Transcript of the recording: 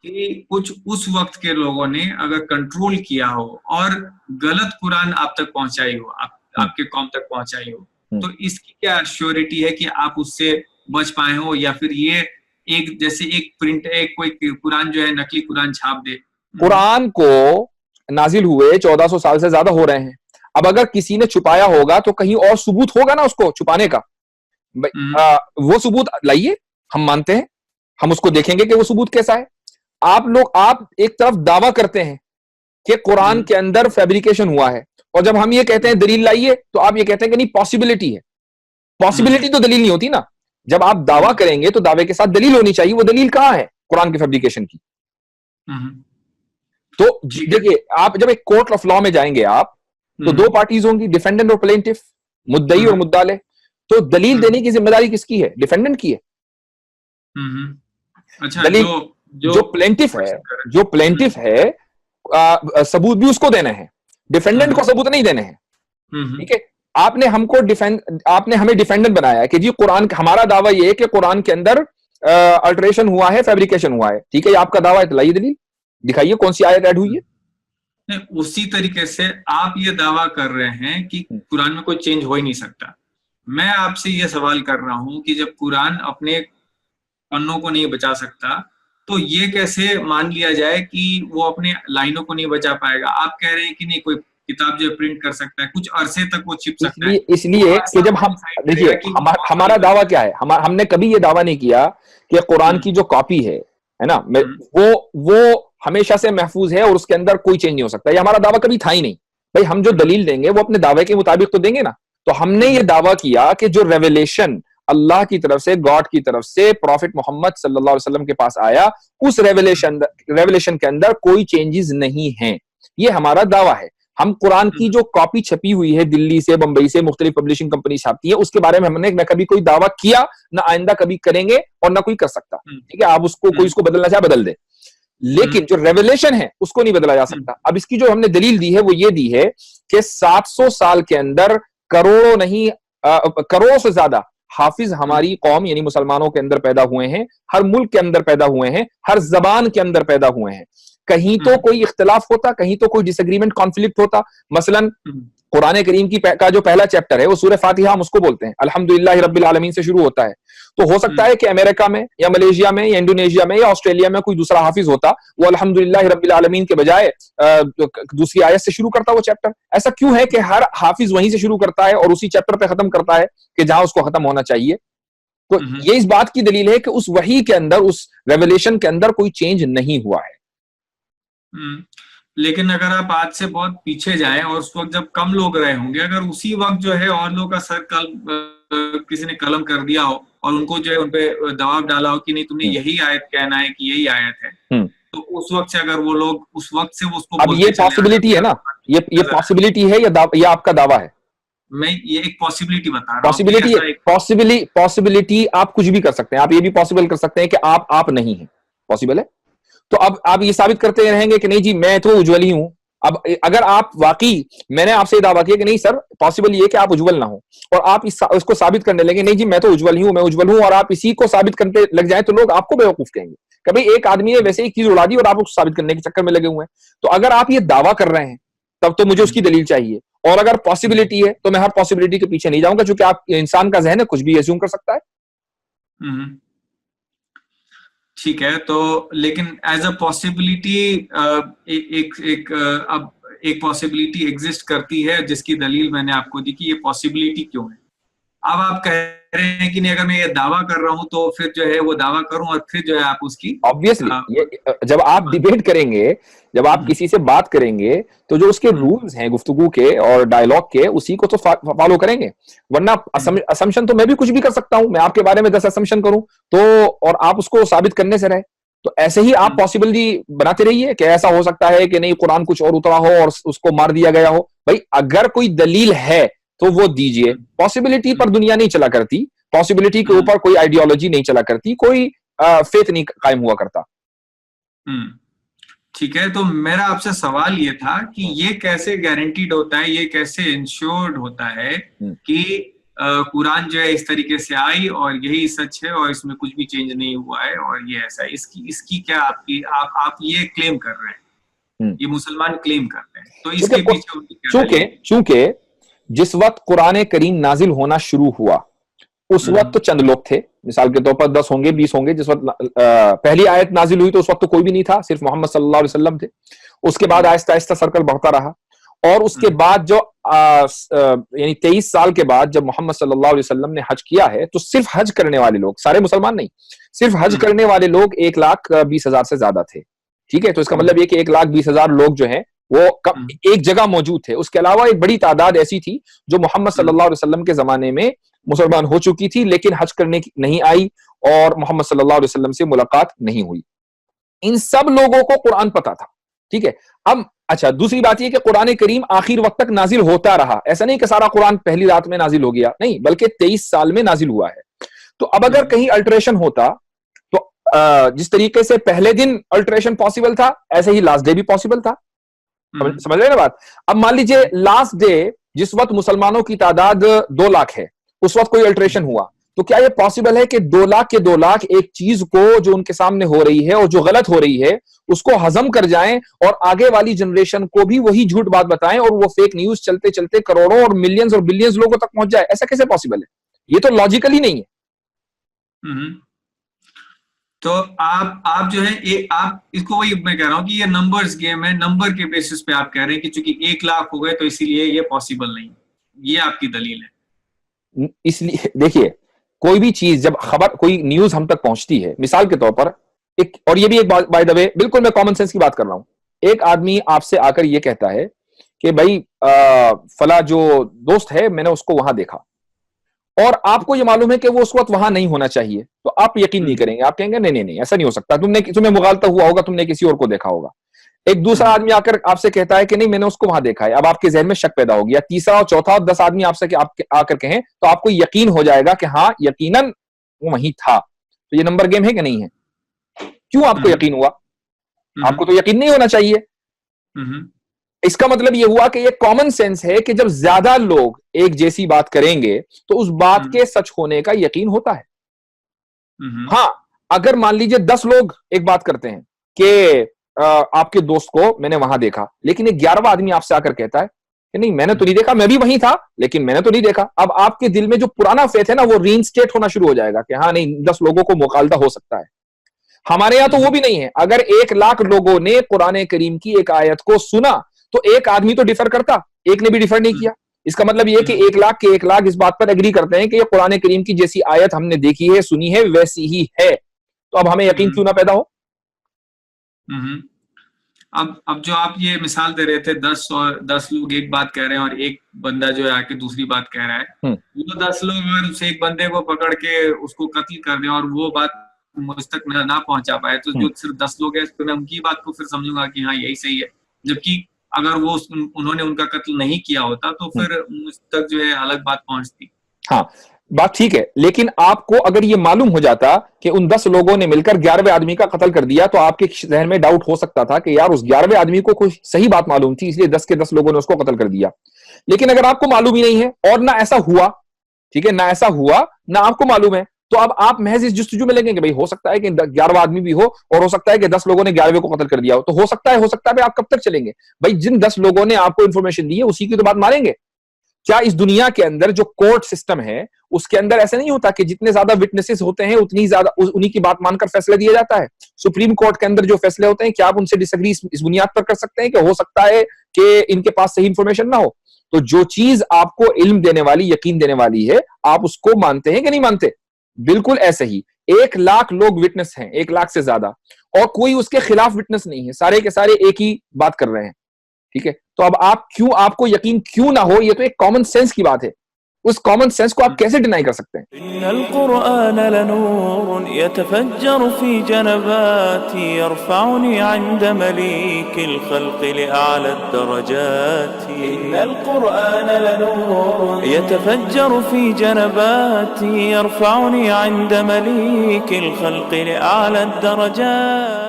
कि कुछ उस वक्त के लोगों ने अगर कंट्रोल किया हो और गलत कुरान आप तक पहुंचाई हो, आपके कौम तक पहुंचाई हो, तो इसकी क्या श्योरिटी है कि आप उससे बच पाए हो, या फिर ये एक जैसे एक प्रिंट, एक कोई कुरान जो है नकली कुरान छाप दे। कुरान को नाजिल हुए 1400 साल से ज्यादा हो रहे हैं। अब अगर किसी ने छुपाया होगा तो कहीं और सबूत होगा ना उसको छुपाने का। वो सबूत लाइए, हम मानते हैं, हम उसको देखेंगे कि वो सबूत कैसा है। आप एक तरफ दावा करते हैं कि कुरान के अंदर फैब्रिकेशन हुआ है, और जब हम ये कहते हैं दलील लाइए, तो आप ये कहते हैं कि नहीं पॉसिबिलिटी है। पॉसिबिलिटी तो दलील नहीं होती ना। जब आप दावा करेंगे तो दावे के साथ दलील होनी चाहिए। वो दलील कहां है कुरान के फैब्रिकेशन की? तो देखिए, आप जब एक कोर्ट ऑफ लॉ में जाएंगे आप, तो दो पार्टीज होंगी, डिफेंडेंट और प्लेंटिफ, मुद्दई और मुद्दाले। तो दलील देने की जिम्मेदारी किसकी है? डिफेंडेंट की है। अच्छा, दलील जो प्लेंटिफ है, सबूत भी उसको देने हैं, डिफेंडेंट को सबूत नहीं देने हैं। ठीक है, आपने हमें डिफेंडेंट बनाया कि जी कुरान, हमारा दावा यह है कि कुरान के अंदर अल्टरेशन हुआ है, फैब्रिकेशन हुआ है। ठीक है, ये आपका दावा है, तो लाइए दलील, दिखाइए कौन सी आयत ऐड हुई है। उसी तरीके से आप ये दावा कर रहे हैं कि कुरान में कोई चेंज हो ही नहीं सकता। मैं आपसे ये सवाल कर रहा हूं कि जब कुरान अपने पन्नों को नहीं बचा सकता, तो ये कैसे मान लिया जाए कि वो अपने लाइनों को नहीं बचा पाएगा? आप कह रहे हैं कि नहीं, कोई किताब जो प्रिंट कर सकता है, कुछ अरसे तक वो छिप सकता है। इसलिए कि जब हम देखिए, हमारा दावा क्या है, हमने कभी ये दावा नहीं किया कि कुरान की जो कॉपी है ना, वो हमेशा से महफूज है और उसके अंदर कोई चेंज नहीं हो सकता। ये हमारा दावा कभी था ही नहीं। भाई, हम जो दलील देंगे वो अपने दावे के मुताबिक तो देंगे ना। तो हमने ये दावा किया कि जो रेवलेशन अल्लाह की तरफ से, गॉड की तरफ से प्रॉफिट मोहम्मद सल्लल्लाहु अलैहि वसल्लम के पास आया, उस रेवलेशन के अंदर कोई चेंजेस नहीं है। ये हमारा दावा है। हम कुरान की जो कॉपी छपी हुई है दिल्ली से, बंबई से, मुख्तलिफ पब्लिशिंग कंपनी छापती है, उसके बारे में हमने न कभी कोई दावा किया, ना आइंदा कभी करेंगे, और ना कोई कर सकता। ठीक है, आप उसको, कोई इसको बदलना चाहे बदल दे, लेकिन जो रेवलेशन है उसको नहीं बदला जा सकता। अब इसकी जो हमने दलील दी है वो ये दी है कि 700 साल के अंदर करोड़ों नहीं, करोड़ों से ज्यादा हाफिज हमारी कौम यानी मुसलमानों के अंदर पैदा हुए हैं, हर मुल्क के अंदर पैदा हुए हैं, हर जबान के अंदर पैदा हुए हैं। कहीं तो कोई इख्तिलाफ होता, कहीं तो कोई डिसएग्रीमेंट, कॉन्फ्लिक्ट होता। मसलन कुरान करीम का जो पहला चैप्टर है वो सूरह फातिहा, हम उसको बोलते हैं, अल्हम्दुलिल्लाह रब्बिल आलमीन से शुरू होता है। तो हो सकता है कि अमेरिका में या मलेशिया में या इंडोनेशिया में या ऑस्ट्रेलिया में कोई दूसरा हाफिज होता, वो अल्हम्दुलिल्लाह रब्बिल आलमीन के बजाय दूसरी आयत से शुरू करता वो चैप्टर। ऐसा क्यों है कि हर हाफिज वहीं से शुरू करता है और उसी चैप्टर पे खत्म करता है कि जहां उसको खत्म होना चाहिए? तो ये इस बात की दलील है कि उस वही के अंदर, उस रेवलेशन के अंदर कोई चेंज नहीं हुआ है। लेकिन अगर आप आज से बहुत पीछे जाएं और उस वक्त जब कम लोग रहे होंगे, अगर उसी वक्त जो है और लोगों का सर किसी ने कलम कर दिया हो और उनको जो है उनपे दबाव डाला हो कि नहीं तुम्हें यही आयत कहना है कि यही आयत है, तो उस वक्त से अगर वो लोग उस वक्त से वो उसको, अब ये पॉसिबिलिटी है ना, ये पॉसिबिलिटी है या आपका दावा है? मैं ये एक पॉसिबिलिटी बता रहा हूं। पॉसिबिलिटी आप कुछ भी कर सकते हैं। आप ये भी पॉसिबल कर सकते हैं कि आप नहीं है, पॉसिबल है। तो अब आप ये साबित करते रहेंगे कि नहीं जी मैं तो उज्जवल ही हूं। अब अगर आप वाकई, मैंने आपसे दावा किया कि नहीं सर पॉसिबल ये कि आप उज्जवल ना हो, और आप इसको साबित करने लगे नहीं जी मैं तो उज्जवल ही हूं, मैं उज्जवल हूं, और आप इसी को साबित करने लग जाए, तो लोग आपको बेवकूफ कहेंगे। कभी एक आदमी ने वैसे एक चीज उड़ा दी और आप उसको साबित करने के चक्कर में लगे हुए हैं। तो अगर आप ये दावा कर रहे हैं तब तो मुझे उसकी दलील चाहिए, और अगर पॉसिबिलिटी है तो मैं हर पॉसिबिलिटी के पीछे नहीं जाऊंगा, क्योंकि आप, इंसान का जहन है, कुछ भी एज्यूम कर सकता है। ठीक है, तो लेकिन एज अ पॉसिबिलिटी एक पॉसिबिलिटी एग्जिस्ट करती है जिसकी दलील मैंने आपको दी कि ये पॉसिबिलिटी क्यों है। अब आप कह रहे हैं कि नहीं, अगर मैं ये दावा कर रहा हूं तो फिर जो है वो दावा करूं और फिर जो है आप उसकी, ऑब्वियसली जब आप डिबेट करेंगे, जब आप किसी से बात करेंगे, तो जो उसके रूल्स हैं गुफ्तगू के और डायलॉग के, उसी को तो फॉलो करेंगे। वरना असम्पशन तो मैं भी कुछ भी कर सकता हूं, मैं आपके बारे में 10 असम्पशन करूं तो, और आप उसको साबित करने से रहे। तो ऐसे ही आप पॉसिबिलिटी बनाते रहिए कि ऐसा हो सकता है कि नहीं कुरान कुछ और उतरा हो और उसको मार दिया गया हो। भाई अगर कोई दलील है तो वो दीजिए। पॉसिबिलिटी पर दुनिया नहीं चला करती, पॉसिबिलिटी के ऊपर कोई आइडियोलॉजी नहीं चला करती, कोई फेथ नहीं कायम हुआ करता। ठीक है, तो मेरा आपसे सवाल ये था कि ये कैसे गारंटीड होता है, ये कैसे इंश्योर्ड होता है कि कुरान जो है इस तरीके से आई और यही सच है और इसमें कुछ भी चेंज नहीं हुआ है और ये ऐसा है, इसकी क्या आपकी आप ये क्लेम कर रहे हैं, ये मुसलमान क्लेम कर रहे हैं, तो इसके पीछे उनकी क्या चूंकि जिस वक्त कुरान करीम नाजिल होना शुरू हुआ उस वक्त तो चंद लोग थे, मिसाल के तौर पर 10 होंगे 20 होंगे। जिस वक्त पहली आयत नाजिल हुई तो उस वक्त तो कोई भी नहीं था, सिर्फ मोहम्मद सल्लल्लाहु अलैहि वसल्लम थे। उसके बाद आहिस्ता आहिस्ता सर्कल बढ़ता रहा और उसके बाद जो यानी 23 साल के बाद जब मोहम्मद सल्लल्लाहु अलैहि वसल्लम ने हज किया है तो सिर्फ हज करने वाले लोग, सारे मुसलमान नहीं, सिर्फ हज करने वाले लोग 1,20,000 से ज्यादा थे। ठीक है, तो इसका मतलब ये कि 1,20,000 लोग जो हैं वो एक जगह मौजूद थे। उसके अलावा एक बड़ी तादाद ऐसी थी जो मोहम्मद सल्लल्लाहु अलैहि वसल्लम के जमाने में मुसलमान हो चुकी थी लेकिन हज करने की नहीं आई और मोहम्मद सल्लल्लाहु अलैहि वसल्लम से मुलाकात नहीं हुई। इन सब लोगों को कुरान पता था। ठीक है, अब अच्छा दूसरी बात यह कि कुरान करीम आखिर वक्त तक नाजिल होता रहा, ऐसा नहीं कि सारा कुरान पहली रात में नाजिल हो गया, नहीं, बल्कि 23 साल में नाजिल हुआ है। तो अब अगर कहीं अल्टरेशन होता तो जिस तरीके से पहले दिन अल्टरेशन पॉसिबल था ऐसे ही लास्ट डे भी पॉसिबल था। समझ रहे ना बात? अब मान लीजिए लास्ट डे जिस वक्त मुसलमानों की तादाद 2 लाख है उस वक्त कोई अल्टरेशन हुआ तो क्या यह पॉसिबल है कि 2 लाख के 2 लाख एक चीज को जो उनके सामने हो रही है और जो गलत हो रही है उसको हजम कर जाएं और आगे वाली जनरेशन को भी वही झूठ बात बताएं और वो फेक न्यूज चलते चलते करोड़ों और मिलियंस और बिलियंस लोगों तक पहुंच जाए? ऐसा कैसे पॉसिबल है? ये तो लॉजिकली नहीं है। तो आप जो है आप इसको, वही मैं कह रहा हूं कि ये नंबर्स गेम है, नंबर के बेसिस पे आप कह रहे हैं कि चूंकि 1 लाख हो गए तो इसीलिए ये पॉसिबल नहीं, ये आपकी दलील है। इसलिए देखिए, कोई भी चीज जब खबर, कोई न्यूज हम तक पहुंचती है, मिसाल के तौर पर एक, और ये भी एक बाय द वे बिल्कुल मैं कॉमन सेंस की बात कर रहा हूं, एक आदमी आपसे आकर ये कहता है कि भाई फला जो दोस्त है मैंने उसको वहां देखा और आपको ये मालूम है कि वो उस वक्त वहां नहीं होना चाहिए, तो आप यकीन नहीं करेंगे, आप कहेंगे नहीं नहीं नहीं ऐसा नहीं हो सकता, तुम्हें मुगालता हुआ होगा, तुमने किसी और को देखा होगा। एक दूसरा आदमी आकर आपसे कहता है कि नहीं मैंने उसको वहां देखा है, अब आपके जहन में शक पैदा हो गया। तीसरा और चौथा और 10 आदमी आपसे आकर कहें तो आपको यकीन हो जाएगा कि हाँ यकीनन वो वहीं था। तो ये नंबर गेम है कि नहीं है? क्यों आपको यकीन हुआ? आपको तो यकीन नहीं होना चाहिए। इसका मतलब यह हुआ कि ये कॉमन सेंस है कि जब ज्यादा लोग एक जैसी बात करेंगे तो उस बात के सच होने का यकीन होता है। हाँ, अगर मान लीजिए 10 लोग एक बात करते हैं कि आपके दोस्त को मैंने वहां देखा, लेकिन एक 11वां आदमी आपसे आकर कहता है कि नहीं मैंने तो नहीं देखा, मैं भी वहीं था लेकिन मैंने तो नहीं देखा। अब आपके दिल में जो पुराना फेथ है ना वो रीइंस्टेट होना शुरू हो जाएगा कि हाँ नहीं 10 लोगों को मुखालदा हो सकता है। हमारे यहां तो वो भी नहीं है। अगर 1 लाख लोगों ने कुरान करीम की एक आयत को सुना तो एक आदमी तो डिफर करता, एक ने भी डिफर नहीं किया। इसका मतलब यह कि 1 लाख के 1 लाख इस बात पर एग्री करते हैं कि ये कुरान करीम की जैसी आयत हमने देखी है सुनी है वैसी ही है, तो अब हमें यकीन क्यों ना पैदा हो? अब जो आप ये मिसाल दे रहे थे 10 लोग एक बात कह रहे हैं और एक बंदा जो है आके दूसरी बात कह रहा है, वो 10 लोग अगर उस एक बंदे को पकड़ के उसको कत्ल कर दें और वो बात मुझ तक ना पहुंचा पाए तो जो सिर्फ 10 लोग हैं तो मैं उनकी बात को फिर समझूंगा कि हाँ यही सही है, जबकि अगर वो उन्होंने उनका कत्ल नहीं किया होता तो फिर मुझ तक जो है अलग बात पहुंचती। हाँ बात ठीक है, लेकिन आपको अगर ये मालूम हो जाता कि उन 10 लोगों ने मिलकर 11वें आदमी का कत्ल कर दिया तो आपके जहन में डाउट हो सकता था कि यार उस 11वें आदमी को कोई सही बात मालूम थी इसलिए 10 के 10 लोगों ने उसको कत्ल कर दिया। लेकिन अगर आपको मालूम ही नहीं है और ना ऐसा हुआ, ठीक है, ना ऐसा हुआ ना आपको मालूम है, तो अब आप महज इस जुस्तजू में लगेंगे भाई हो सकता है कि 11वां आदमी भी हो और हो सकता है कि 10 लोगों ने 11वें को कत्ल कर दिया हो, तो हो सकता है आप कब तक चलेंगे भाई? जिन 10 लोगों ने आपको इंफॉर्मेशन दी है उसी की तो बात मानेंगे। क्या इस दुनिया के अंदर जो कोर्ट सिस्टम है उसके अंदर ऐसा नहीं होता कि जितने ज्यादा विटनेसेस होते हैं उतनी ज्यादा उन्हीं की बात मानकर फैसला दिया जाता है? सुप्रीम कोर्ट के अंदर जो फैसले होते हैं क्या आप उनसे डिसएग्री इस बुनियाद पर कर सकते हैं कि हो सकता है कि इनके पास सही इंफॉर्मेशन ना हो? तो जो चीज आपको इल्म देने वाली, यकीन देने वाली है, आप उसको मानते हैं कि नहीं मानते? बिल्कुल ऐसे ही 1 लाख लोग विटनेस हैं, 1 लाख से ज्यादा, और कोई उसके खिलाफ विटनेस नहीं है, सारे के सारे एक ही बात कर रहे हैं, ठीक है? तो अब आपको यकीन क्यों ना हो? ये तो एक कॉमन सेंस की बात है, उस कॉमन सेंस को आप कैसे डिनाई कर सकते हैं? इन्नल कुरआन लनूर यतफज्जरु फी जनबाती यरफउनी इंद मलीकिल खल्क़ लिअअला दरजाती। इन्नल कुरआन लनूर यतफज्जरु फी जनबाती यरफउनी इंद मलीकिल खल्क़ लिअअला दरजाती।